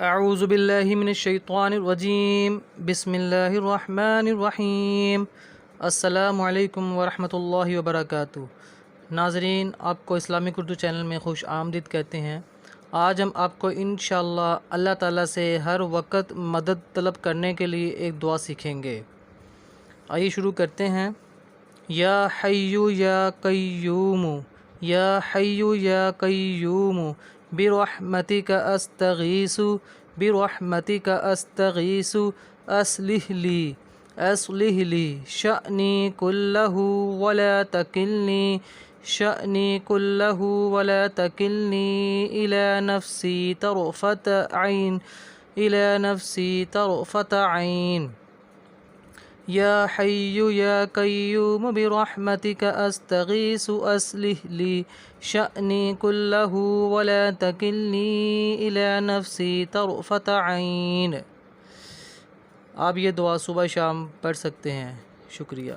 اعوذ باللہ من الشیطان الرجیم بسم اللہ الرحمن الرحیم السلام علیکم ورحمۃ اللہ وبرکاتہ۔ ناظرین، آپ کو اسلامک اردو چینل میں خوش آمدید کہتے ہیں۔ آج ہم آپ کو انشاءاللہ اللہ تعالیٰ سے ہر وقت مدد طلب کرنے کے لیے ایک دعا سیکھیں گے۔ آئیے شروع کرتے ہیں۔ یا حیّ یا قیوم، یا حیّ یا قیوم برحمتک استغیث، برحمتک استغیث، اصلح لی شأنی کلہ ولا تکلنی شأنی کلہ ولا تکلنی الی نفسی طرفۃ عین، یا حی یا قیوم برحمتک استغیث اصلح لی شأنی کلہ ولا تکلنی الی نفسی طرفۃ عین۔ آپ یہ دعا صبح شام پڑھ سکتے ہیں۔ شکریہ۔